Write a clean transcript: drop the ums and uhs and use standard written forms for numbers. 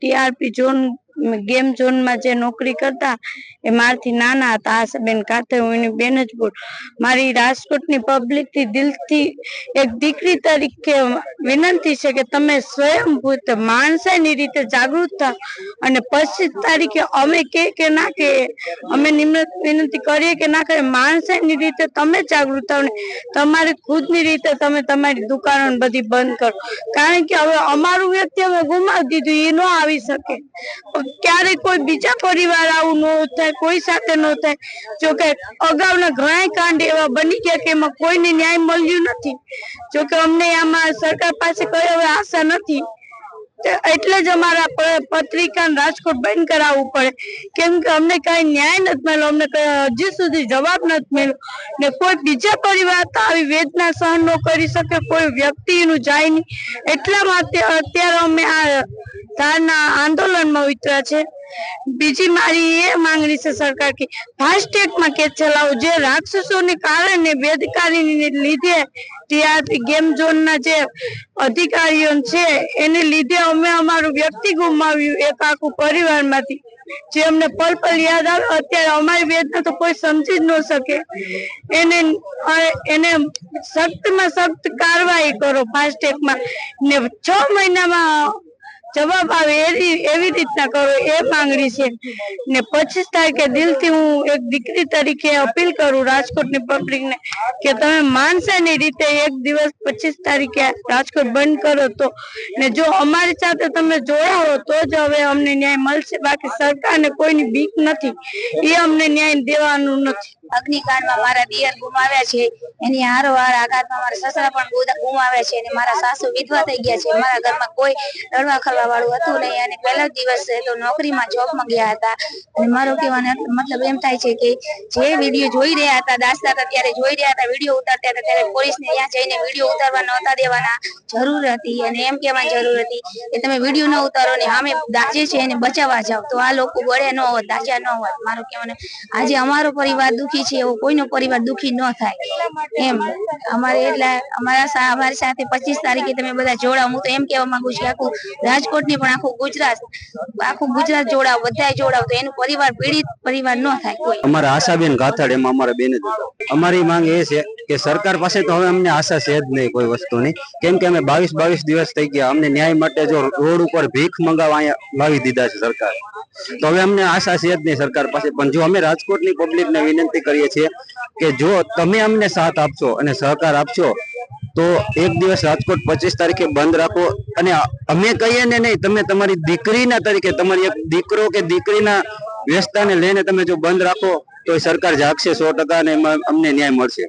TRP zone game zone में जे नौकरी करता ए मारथी नाना हता आशाबेन कातर हूँ एनी बेन ज बोल मारी राजकोटनी पब्लिक थी दिल थी एक दीकरी तरीके विनंती है कि तमे स्वयंभूत माणसानी रीते जागृत था અને 25 તારીખે અમે કે ના કે અમે નિમ્ર વિનંતી કરીએ કે ના કરે માણસાની રીતે તમે જાગૃત થાવ ને તમારી ખુદની રીતે તમે તમારી દુકાનો બધી બંધ કરો કારણ કે હવે અમારું વ્યક્તિ અમે ગુમાવી દીધું એ ન આવી શકે ક્યારે કોઈ બીજા પરિવાર આવું ન થાય કોઈ સાથે ન થાય જો કે અગાઉના ઘણા કાંડ એવા બની ગયા કે એમાં કોઈને ન્યાય મળ્યું નથી જો કે અમને આમાં સરકાર પાસે કોઈ હવે આશા નથી એટલે જ અમારા પત્રિકા રાજકોટ બંધ કરાવવું પડે કેમ કે અમને કઈ ન્યાય નથી મળ્યો અમને હજી સુધી જવાબ નથી મળ્યો ને કોઈ બીજા પરિવાર તો આવી વેદના સહન ન કરી શકે કોઈ વ્યક્તિનું જાય નહીં એટલા માટે અત્યારે અમે આ ધારના આંદોલનમાં ઉતર્યા છે બીજી મારી એ માંગણી છે સરકાર કે ફાસ્ટેગમાં કેસ ચલાવો જે રાક્ષસોને કારણે બેદકારીને લીધે ટીઆરપી ગેમ ઝોનના જે અધિકારીઓ છે એને લીધે અમે અમારું વ્યક્તિ ગુમાવ્યું એક આખું પરિવારમાંથી જે અમને પલ પલ યાદ આવે અત્યારે અમારી વેદના તો કોઈ સમજી જ ન શકે એને સખ્તમાં સખ્ત કાર્યવાહી કરો ફાસ્ટેગમાં ને 6 મહિનામાં જવાબ આવે એવી રીતના કરો એ માંગણી છે ને 25 તારીખે દિલથી હું એક દીકરી તરીકે અપીલ કરું રાજકોટની પબ્લિકને કે તમે માણસાની રીતે એક દિવસ 25 તારીખે રાજકોટ બંધ કરો તો ને જો અમારી સાથે તમે જોડાવો તો જ હવે અમને ન્યાય મળશે બાકી સરકારને કોઈની બીક નથી એ અમને ન્યાય દેવાનું નથી અગ્નિકાંડમાં મારા દિયર ગુમાવ્યા છે એની હારોહાર આઘાતમાં મારા સસરા પણ ગુમાવ્યા છે અને મારા સાસુ વિધવા થઈ ગયા છે મારા ઘરમાં કોઈ લડવા ખરવા વાળું હતું નહીં અને પહેલા દિવસ તો નોકરીમાં જોબમાં ગયા હતા અને મારો કહેવાનો મતલબ એમ થાય છે કે જે વિડીયો જોઈ રહ્યા હતા દાસતા હતા ત્યારે જોઈ રહ્યા હતા વિડીયો ઉતારતા હતા ત્યારે પોલીસને ત્યાં જઈને વિડીયો ઉતારવા નહોતા દેવાના જરૂર હતી અને એમ કહેવાની જરૂર હતી કે તમે વિડીયો ન ઉતારો ને સામે દાજે છે એને બચાવવા જાવ તો આ લોકો બળે ન હોત દાજ્યા ન હોત મારો કહેવાનો આજે અમારો પરિવાર દુખી છે એવો કોઈનો પરિવાર દુખી ન થાય એમ અમારે એટલે અમારી સાથે 25 તારીખે તમે બધા જોડાવ હું તો એમ કહેવા માંગુ છું કે આખું રાજકોટની પણ આખું ગુજરાત જોડાવ બધા જોડાવ તો એનું પરિવાર પીડિત પરિવાર ન થાય કોઈ અમારા આશાબેન ગાથડ એમાં અમારા બેન અમારી માંગ એ છે કે સરકાર પાસે તો હવે અમને આશા છે જ નહીં કોઈ વસ્તુની કેમ કે અમે 22 દિવસ થઈ ગયા અમને ન્યાય માટે જો રોડ ઉપર ભીખ મંગાવવા અહીંયા લાવી દીધા છે સરકાર તો હવે અમને આશા છે જ નહીં સરકાર પાસે પણ જો અમે રાજકોટની પબ્લિકને વિનંતી કરીએ છીએ કે જો તમે અમને સાથ આપશો અને સહકાર આપશો તો એક દિવસ રાજકોટ 25 તારીખે બંધ રાખો અને અમે કહીએ ને નહીં તમે તમારી દીકરીના તરીકે તમારી એક દીકરો કે દીકરીના વ્યવસ્થાને લઈને તમે જો બંધ રાખો તો સરકાર જાગશે 100% અને અમને ન્યાય મળશે।